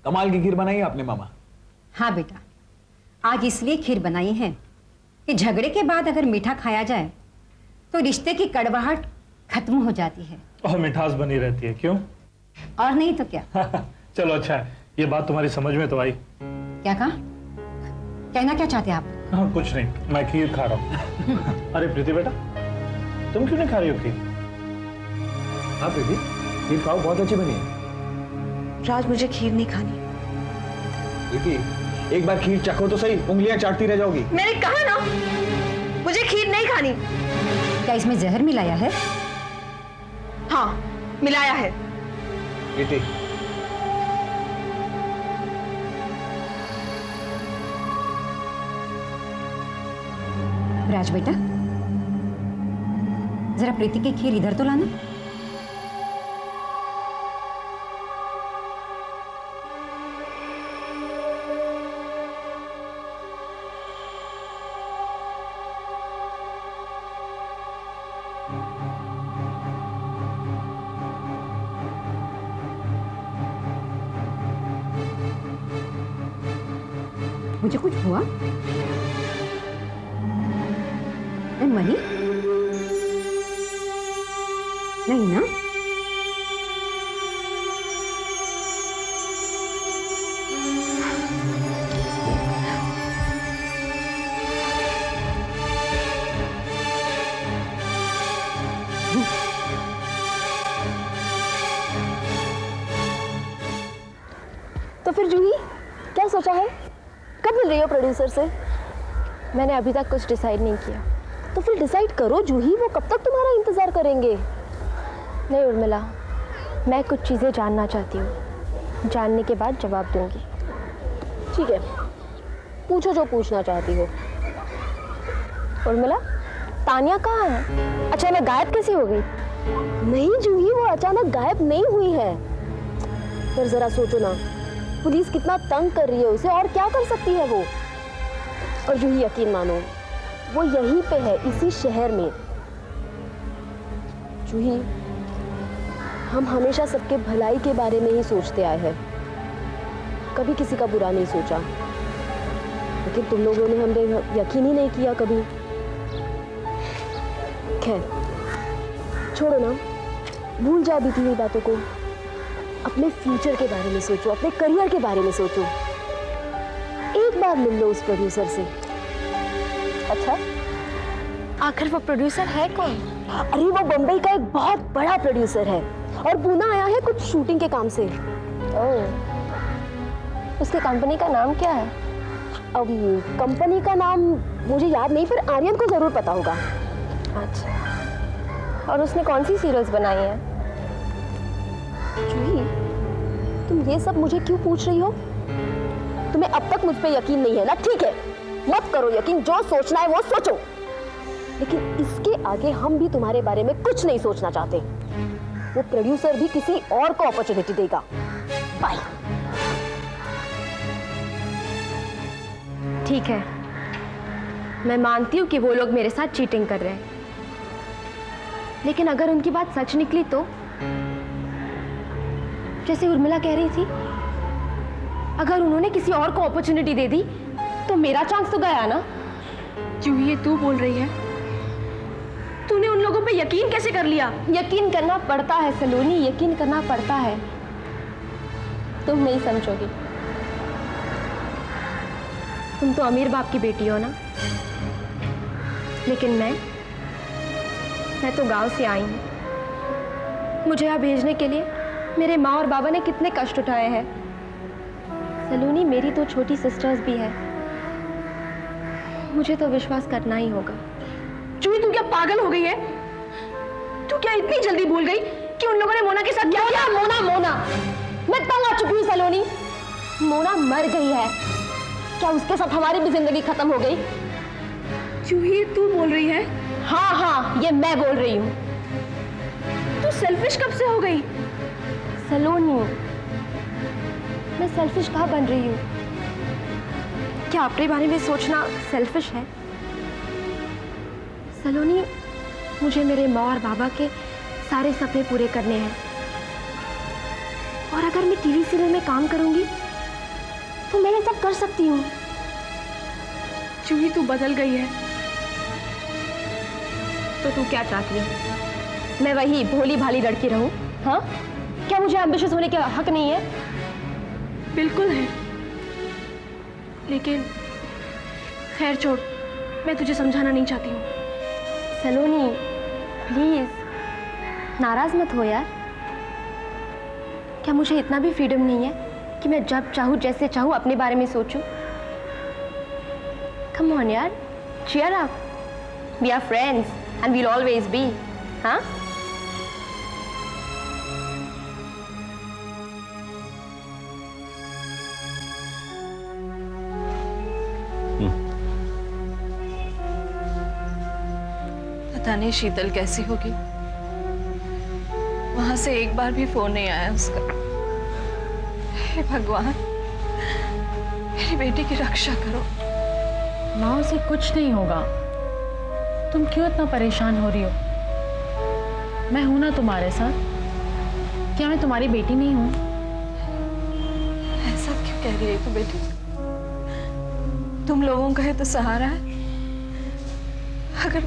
कमाल की खीर बनाई है आपने मामा। हाँ बेटा, आज इसलिए खीर बनाई है कि झगड़े के बाद अगर मीठा खाया जाए तो रिश्ते की कड़वाहट खत्म हो जाती है और मिठास बनी रहती है। क्यों? और नहीं तो क्या। चलो अच्छा है, ये बात तुम्हारी समझ में तो आई। क्या कहा? कहना क्या चाहते हैं आप? हाँ कुछ नहीं, मैं खीर खा रहा हूँ। अरे प्रीति बेटा, तुम क्यों नहीं खा रही हो खीर? हाँ प्रीति, खीर खाओ, बहुत अच्छी बनी है। राज, मुझे खीर नहीं खानी। प्रीति, एक बार खीर चखो तो सही, उंगलियां चाटती रह जाओगी। मैंने कहा ना, मुझे खीर नहीं खानी। क्या इसमें जहर मिलाया है? हाँ, मिलाया है। प्रीति, राज बेटा, जरा प्रीति की खीर इधर तो लाना। मुझे कुछ हुआ? मनी? नहीं ना? तो फिर जूही, क्या सोचा है? कब मिल रही हो प्रोड्यूसर से? मैंने अभी तक कुछ डिसाइड नहीं किया। तो फिर डिसाइड करो जूही, वो कब तक तुम्हारा इंतज़ार करेंगे? नहीं उर्मिला, मैं कुछ चीज़ें जानना चाहती हूँ, जानने के बाद जवाब दूंगी। ठीक है, पूछो जो पूछना चाहती हो। उर्मिला, तानिया कहाँ है? अचानक गायब कैसे हो गई? नहीं जूही, वो अचानक गायब नहीं हुई है। फिर ज़रा सोचो ना, पुलिस कितना तंग कर रही है उसे, और क्या कर सकती है वो? और जूही यकीन मानो, वो यहीं पे है, इसी शहर में। जूही, हम हमेशा सबके भलाई के बारे में ही सोचते आए हैं, कभी किसी का बुरा नहीं सोचा। लेकिन तुम लोगों ने हमने यकीन ही नहीं किया कभी। खैर छोड़ो ना, भूल जाओ बीती हुई बातों को। अपने फ्यूचर के बारे में सोचो, अपने करियर के बारे में सोचो। एक बार मिल लो उस प्रोड्यूसर से। अच्छा, आखिर वो प्रोड्यूसर है कौन? अरे वो बम्बई का एक बहुत बड़ा प्रोड्यूसर है और पूना आया है कुछ शूटिंग के काम से। ओह, उसके कंपनी का नाम क्या है? अब कंपनी का नाम मुझे याद नहीं, पर आर्यन को जरूर पता होगा। अच्छा, और उसने कौन सी सीरियल्स बनाई हैं? जूही, तुम ये सब मुझे क्यों पूछ रही हो? तुम्हें अब तक मुझ पे यकीन नहीं है ना? ठीक है, मत करो यकीन, जो सोचना है वो सोचो। लेकिन इसके आगे हम भी तुम्हारे बारे में कुछ नहीं सोचना चाहते। वो प्रोड्यूसर भी किसी और को अपॉर्चुनिटी देगा। बाय। ठीक है, मैं मानती हूँ कि वो लोग मेरे साथ चीटिंग कर रहे हैं, लेकिन अगर उनकी बात सच निकली तो? जैसे उर्मिला कह रही थी, अगर उन्होंने किसी और को अपॉर्चुनिटी दे दी तो मेरा चांस तो गया ना। जूही, ये तू बोल रही है? तूने उन लोगों पे यकीन कैसे कर लिया? यकीन करना पड़ता है सलोनी, यकीन करना पड़ता है। तुम नहीं समझोगी, तुम तो अमीर बाप की बेटी हो ना। लेकिन मैं तो गांव से आई हूं। मुझे यहाँ भेजने के लिए मेरे माँ और बाबा ने कितने कष्ट उठाए हैं। सलोनी, मेरी तो छोटी सिस्टर्स भी है, मुझे तो विश्वास करना ही होगा। जूही, तू क्या पागल हो गई है? तू क्या इतनी जल्दी भूल गई कि उन लोगों ने मोना के साथ क्या किया? मोना, मैं तंग आ चुकी हूँ सलोनी। मोना मर गई है, क्या उसके साथ हमारी भी जिंदगी खत्म हो गई? जूही, तू बोल रही है? हाँ, ये मैं बोल रही हूँ। तू सेल्फिश कब से हो गई? सलोनी, मैं सेल्फिश कहाँ बन रही हूँ? क्या अपने बारे में सोचना सेल्फिश है? सलोनी, मुझे मेरे माँ और बाबा के सारे सपने पूरे करने हैं। और अगर मैं टीवी सीरियल में काम करूंगी तो मैं ये सब कर सकती हूँ। जूही, तू बदल गई है। तो तू क्या चाहती है? मैं वही भोली भाली लड़की रहूं? हाँ, क्या मुझे एम्बिशियस होने का हक नहीं है? बिल्कुल है, लेकिन खैर छोड़, मैं तुझे समझाना नहीं चाहती हूँ। सलोनी प्लीज नाराज मत हो यार। क्या मुझे इतना भी फ्रीडम नहीं है कि मैं जब चाहूँ जैसे चाहूँ अपने बारे में सोचूं? कम ऑन यार, cheer up. We are friends and we'll always be. हाँ? पता नहीं शीतल कैसी होगी। वहां से एक बार भी फोन नहीं आया उसका। हे भगवान, मेरी बेटी की रक्षा करो। माँ, उसे कुछ नहीं होगा। तुम क्यों इतना परेशान हो रही हो? मैं हूं ना तुम्हारे साथ। क्या मैं तुम्हारी बेटी नहीं हूं? ऐसा क्यों कह रही है तू बेटी? तुम लोगों का ही तो सहारा है। अगर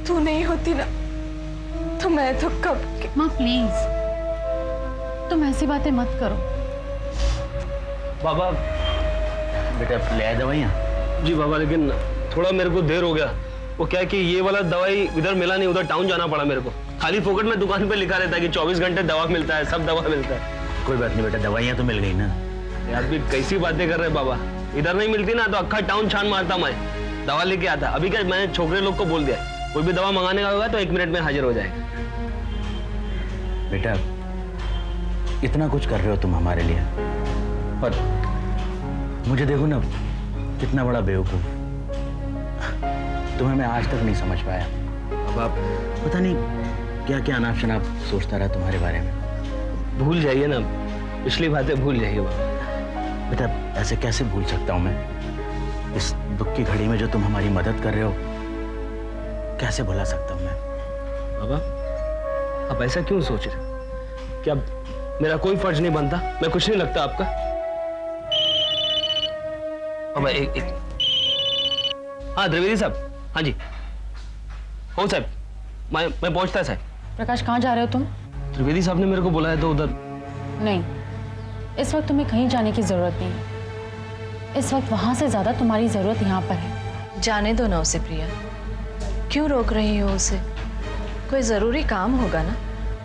तू नहीं होती ना तो मैं तो कब माँ प्लीज, तुम ऐसी बातें मत करो। बाबा बेटा ले आए दवाइयाँ? जी बाबा, लेकिन थोड़ा मेरे को देर हो गया। वो क्या है कि ये वाला दवाई इधर मिला नहीं, उधर टाउन जाना पड़ा मेरे को। खाली फोकट में दुकान पे लिखा रहता है कि 24 घंटे दवा मिलता है, सब दवा मिलता है। कोई बात नहीं बेटा, दवाइयाँ तो मिल गई ना। यार भी कैसी बातें कर रहे हैं बाबा। इधर नहीं मिलती ना तो अक्खा टाउन छान मारता मैं, दवा लेके आता। अभी क्या, मैंने छोकरे लोग को बोल दिया कोई भी दवा मंगाने का होगा तो 1 मिनट में हाजिर हो जाएगा। बेटा इतना कुछ कर रहे हो तुम हमारे लिए, और मुझे देखो ना कितना बड़ा बेवकूफ। तुम्हें मैं आज तक नहीं समझ पाया। अब आप पता नहीं क्या क्या अनाप शनाप सोचता रहा तुम्हारे बारे में। भूल जाइए ना, पिछली बातें भूल जाइए बाबा। बेटा ऐसे कैसे भूल सकता हूँ मैं? इस दुख की घड़ी में जो तुम हमारी मदद कर रहे हो, कैसे भुला सकता हूँ मैं? बाबा आप ऐसा क्यों सोच रहे? क्या मेरा कोई फर्ज नहीं बनता? मैं कुछ नहीं लगता आपका? बाबा एक हाँ द्विवेदी साहब, हाँ जी हो साहब, मैं पहुंचता है साहब। प्रकाश, कहाँ जा रहे हो तुम? त्रिवेदी साहब ने मेरे को बुलाया तो उधर। नहीं, इस वक्त तुम्हें कहीं जाने की जरूरत नहीं है। इस वक्त वहां से ज्यादा तुम्हारी जरूरत यहाँ पर है। जाने दो ना उसे प्रिया, क्यों रोक रही हो उसे? कोई जरूरी काम होगा ना।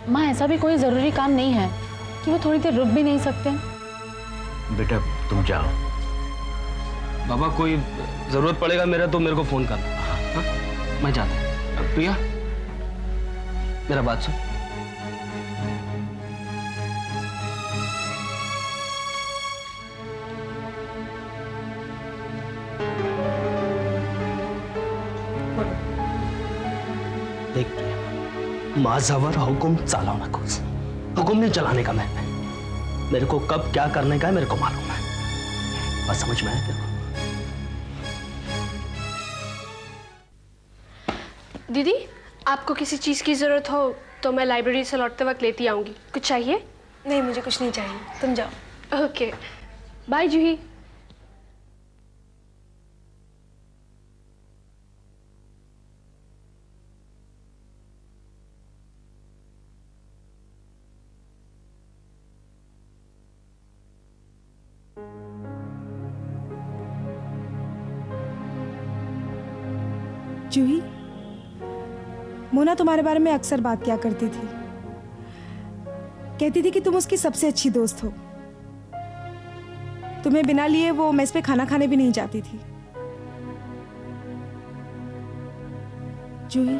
माँ, ऐसा भी कोई जरूरी काम नहीं है कि वो थोड़ी देर रुक भी नहीं सकते। बेटा तुम जाओ। बाबा कोई जरूरत पड़ेगा मेरा तो मेरे को फोन करना। हाँ? मैं जाता हूँ। प्रिया मेरा बात सुन। देख प्रिया, माझावर हुकुम चालव नकोस। हुकुम नहीं चलाने का मैं। मेरे को कब क्या करने का है मेरे को मालूम है। बस समझ में आया तेरे को? दीदी, आपको किसी चीज़ की ज़रूरत हो तो मैं लाइब्रेरी से लौटते वक्त लेती आऊँगी। कुछ चाहिए? नहीं, मुझे कुछ नहीं चाहिए, तुम जाओ। ओके, बाय जूही। जूही, मोना तुम्हारे बारे में अक्सर बात किया करती थी। कहती थी कि तुम उसकी सबसे अच्छी दोस्त हो। तुम्हें बिना लिए वो मेस पे खाना खाने भी नहीं जाती थी। जूही,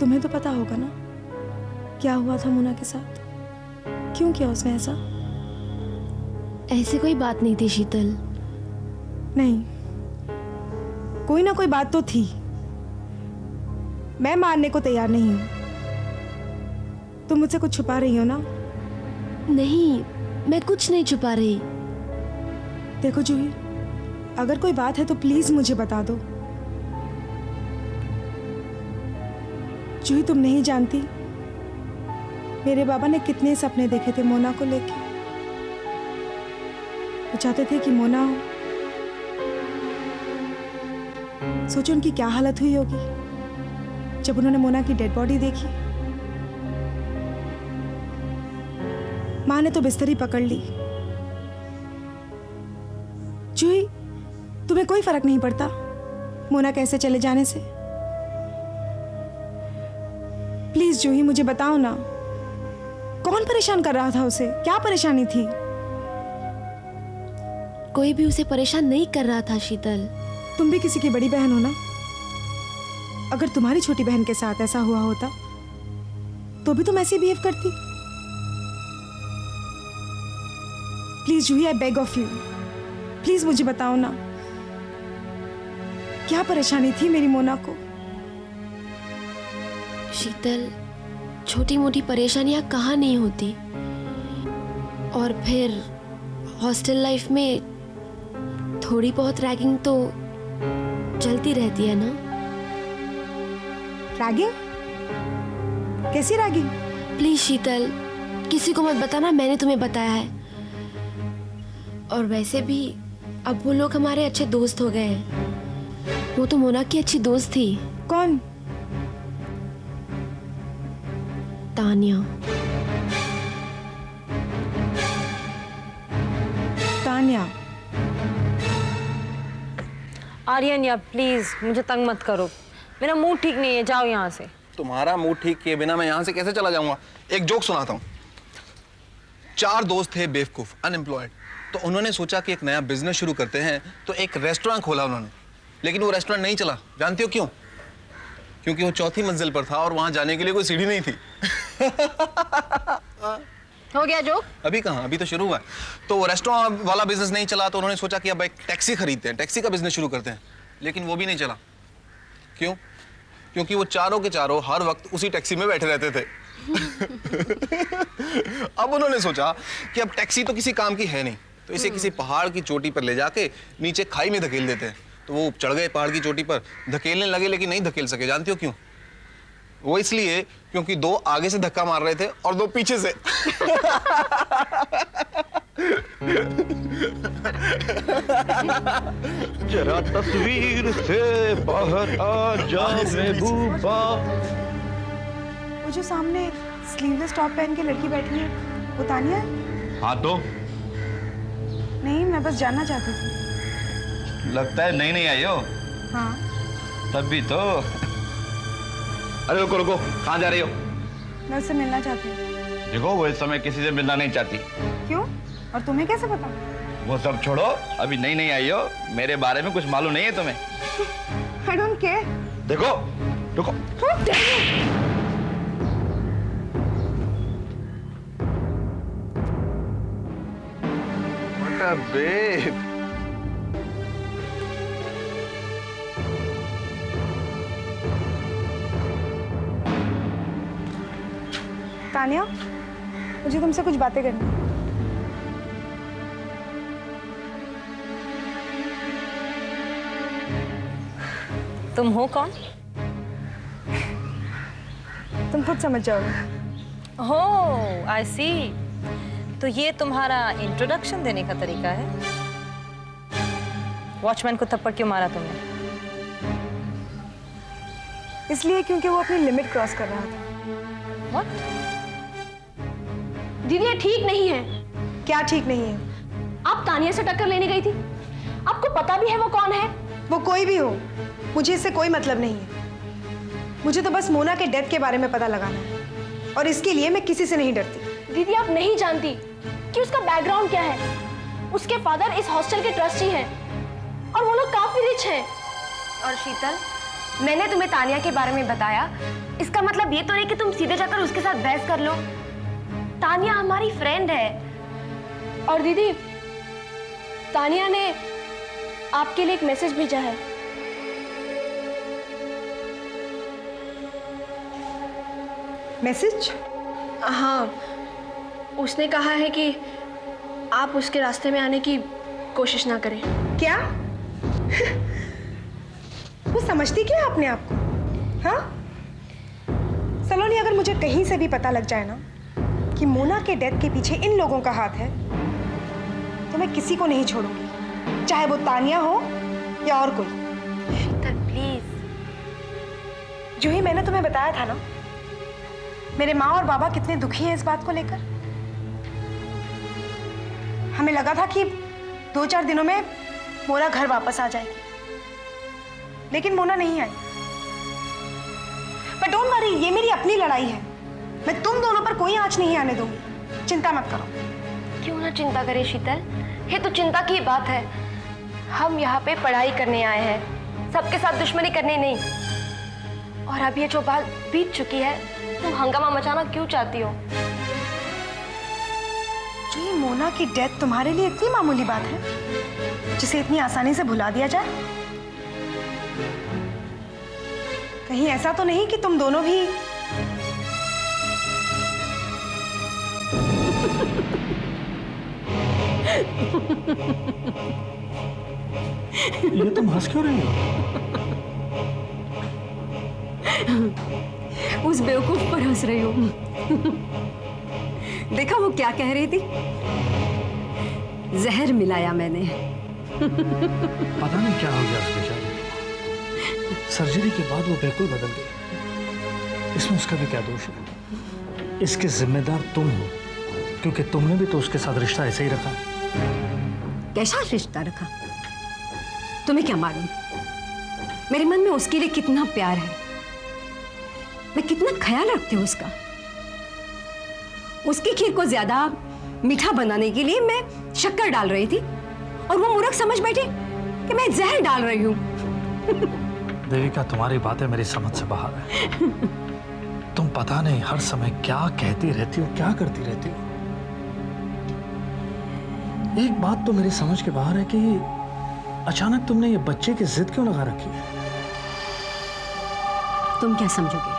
तुम्हें तो पता होगा ना क्या हुआ था मोना के साथ? क्यों किया उसने ऐसा? ऐसी कोई बात नहीं थी शीतल। नहीं, कोई ना कोई बात तो थी। मैं मानने को तैयार नहीं हूं। तुम मुझसे कुछ छुपा रही हो ना? नहीं, मैं कुछ नहीं छुपा रही। देखो जूही, अगर कोई बात है तो प्लीज मुझे बता दो। जूही, तुम नहीं जानती मेरे बाबा ने कितने सपने देखे थे मोना को लेके। वो चाहते थे कि मोना हो। सोचो उनकी क्या हालत हुई होगी जब उन्होंने मोना की डेड बॉडी देखी। माँ ने तो बिस्तर ही पकड़ ली। जूही, तुम्हें कोई फर्क नहीं पड़ता मोना कैसे चले जाने से? प्लीज जूही, मुझे बताओ ना, कौन परेशान कर रहा था उसे? क्या परेशानी थी? कोई भी उसे परेशान नहीं कर रहा था शीतल। तुम भी किसी की बड़ी बहन हो ना। अगर तुम्हारी छोटी बहन के साथ ऐसा हुआ होता तो भी तुम ऐसे बिहेव करती? Please Juhi, I beg of you, please मुझे बताओ ना, क्या परेशानी थी मेरी मोना को? शीतल, छोटी मोटी परेशानियां कहाँ नहीं होती। और फिर हॉस्टल लाइफ में थोड़ी बहुत रैगिंग तो चलती रहती है ना। रैगिंग? कैसी रैगिंग? प्लीज शीतल, किसी को मत बताना मैंने तुम्हें बताया है। और वैसे भी अब वो लोग हमारे अच्छे दोस्त हो गए हैं। वो तो मोना की अच्छी दोस्त थी। कौन? तानिया। तानिया? आर्यन यार प्लीज मुझे तंग मत करो, मेरा मूड ठीक नहीं है, जाओ यहाँ से। तुम्हारा मूड ठीक किए बिना मैं यहाँ से कैसे चला जाऊंगा? एक जोक सुनाता हूँ। 4 दोस्त थे बेवकूफ, अनएम्प्लॉयड, तो उन्होंने सोचा कि एक नया बिजनेस शुरू करते हैं, तो एक रेस्टोरेंट खोला उन्होंने। लेकिन वो रेस्टोरेंट नहीं चला। जानते हो क्यों? क्योंकि वो 4थी मंजिल पर था और वहां जाने के लिए कोई सीढ़ी नहीं थी। हो गया जोक? अभी कहाँ, अभी तो शुरू हुआ है। तो वो रेस्टोरेंट वाला बिजनेस नहीं चला, तो उन्होंने सोचा कि अब एक टैक्सी खरीदते हैं, टैक्सी का बिजनेस शुरू करते हैं। लेकिन वो भी नहीं चला। क्यों? क्योंकि वो चारों के चारों हर वक्त उसी टैक्सी में बैठे रहते थे। अब उन्होंने सोचा कि अब टैक्सी तो किसी काम की है नहीं, तो इसे किसी पहाड़ की चोटी पर ले जाके नीचे खाई में धकेल देते हैं। तो वो चढ़ गए पहाड़ की चोटी पर, धकेलने लगे लेकिन नहीं धकेल सके। जानते हो क्यों? वो इसलिए क्योंकि 2 आगे से धक्का मार रहे थे और 2 पीछे से। जरा तस्वीर से बाहर आ जा महबूबा। वो जो सामने स्लीवलेस टॉप पहन के लड़की बैठी है, वो तानिया है? हाँ तो नहीं, मैं बस जानना चाहती थी। लगता है नहीं आई हो। हाँ। तभी तो। अरे रुको रुको, कहाँ जा रही हो? मैं उससे मिलना चाहती हूँ। देखो वो इस समय किसी से मिलना नहीं चाहती। क्यों? और तुम्हें कैसे पता? वो सब छोड़ो, अभी नहीं आई हो, मेरे बारे में कुछ मालूम नहीं है तुम्हें? I don't care. देखो रुको। What a babe. तानिया, मुझे तुमसे कुछ बातें करनी है। तुम हो कौन? तुम खुद समझ जाओगे। हो, आई सी। तो ये तुम्हारा इंट्रोडक्शन देने का तरीका है? वॉचमैन को थप्पड़ क्यों मारा तुमने? इसलिए क्योंकि वो अपनी लिमिट क्रॉस कर रहा था। What? दीदी ये ठीक नहीं है। क्या ठीक नहीं है? आप तानिया से टक्कर लेने गई थी, आपको पता भी है वो कौन है? वो कोई भी हो, मुझे इससे कोई मतलब नहीं है। मुझे तो बस मोना के डेथ के बारे में पता लगाना है, और इसके लिए मैं किसी से नहीं डरती। दीदी आप नहीं जानती कि उसका बैकग्राउंड क्या है। उसके फादर इस हॉस्टल के ट्रस्टी हैं और वो लोग काफी रिच हैं। और शीतल, मैंने तुम्हें तानिया के बारे में बताया, इसका मतलब ये तो नहीं कि तुम सीधे जाकर उसके साथ बहस कर लो। तानिया हमारी फ्रेंड है। और दीदी, तानिया ने आपके लिए एक मैसेज भेजा है। मैसेज? हाँ, उसने कहा है कि आप उसके रास्ते में आने की कोशिश ना करें। क्या? वो समझती क्या है अपने आप को? हाँ? सलोनी, अगर मुझे कहीं से भी पता लग जाए ना कि मोना के डेथ के पीछे इन लोगों का हाथ है तो मैं किसी को नहीं छोड़ूंगी, चाहे वो तानिया हो या और कोई। शीतल प्लीज। जूही, मैंने तुम्हें बताया था ना मेरे माँ और बाबा कितने दुखी हैं इस बात को लेकर। हमें लगा था कि 2-4 दिनों में मोना घर वापस आ जाएगी, लेकिन मोना नहीं आई। बट डोंट वरी, ये मेरी अपनी लड़ाई है। मैं तुम दोनों पर कोई आंच नहीं आने दूंगी, चिंता मत करो। क्यों ना चिंता करे शीतल, ये तो चिंता की बात है। हम यहाँ पे पढ़ाई करने आए हैं, सबके साथ दुश्मनी करने नहीं। और अब ये जो बात बीत चुकी है, तुम हंगामा मचाना क्यों चाहती हो? जो ये मोना की डेथ तुम्हारे लिए इतनी मामूली बात है जिसे इतनी आसानी से भुला दिया जाए? कहीं ऐसा तो नहीं कि तुम दोनों भी ये तुम हंस क्यों रही हो? उस बेवकूफ पर हंस रही हूँ। देखा वो क्या कह रही थी? जहर मिलाया मैंने। पता नहीं क्या हो गया उसके साथ। सर्जरी के बाद वो बिल्कुल बदल गई। इसमें उसका भी क्या दोष है? इसके जिम्मेदार तुम हो, क्योंकि तुमने भी तो उसके साथ रिश्ता ऐसे ही रखा। कैसा रिश्ता रखा? तुम्हें क्या मालूम मेरे मन में उसके लिए कितना प्यार है, मैं कितना ख्याल रखती हूँ उसका। उसकी खीर को ज्यादा मीठा बनाने के लिए मैं शक्कर डाल रही थी और वो मूर्ख समझ बैठे कि मैं जहर डाल रही हूँ। देविका, तुम्हारी बातें मेरी समझ से बाहर है। तुम पता नहीं हर समय क्या कहती रहती हो, क्या करती रहती हो। एक बात तो मेरी समझ के बाहर है कि अचानक तुमने ये बच्चे की जिद क्यों लगा रखी है? तुम क्या समझोगे?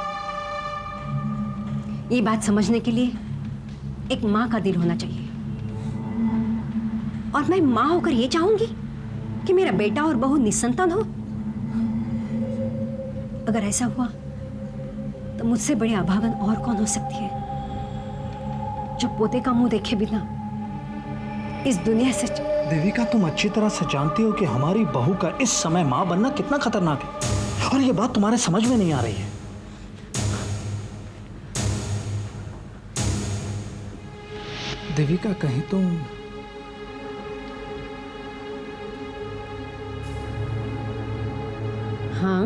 ये बात समझने के लिए एक माँ का दिल होना चाहिए, और मैं माँ होकर ये चाहूंगी कि मेरा बेटा और बहू निसंतान हो। अगर ऐसा हुआ तो मुझसे बड़े अभागन और कौन हो सकती है, जो पोते का मुंह देखे बिना इस दुनिया से। देविका, तुम अच्छी तरह से जानती हो कि हमारी बहू का इस समय मां बनना कितना खतरनाक है, और ये बात तुम्हारे समझ में नहीं आ रही है। देविका, कहीं तुम हाँ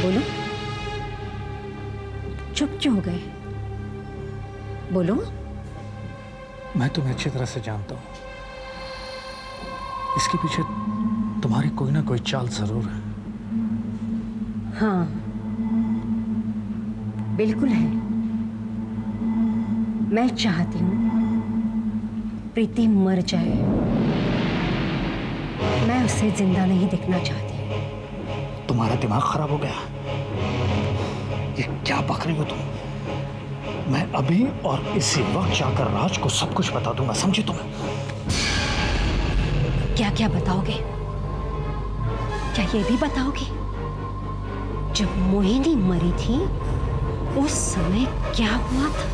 बोलो, चुप क्यों हो गए? बोलो। मैं तुम्हें अच्छी तरह से जानता हूं, इसके पीछे तुम्हारी कोई ना कोई चाल जरूर है। हाँ बिल्कुल है। मैं चाहती हूँ प्रीति मर जाए, मैं उसे जिंदा नहीं देखना चाहती। तुम्हारा दिमाग खराब हो गया? ये क्या बक रही हो तुम? मैं अभी और इसी वक्त जाकर राज को सब कुछ बता दूंगा, समझी तुम? क्या क्या बताओगे? क्या ये भी बताओगे जब मोहिनी मरी थी उस समय क्या हुआ था?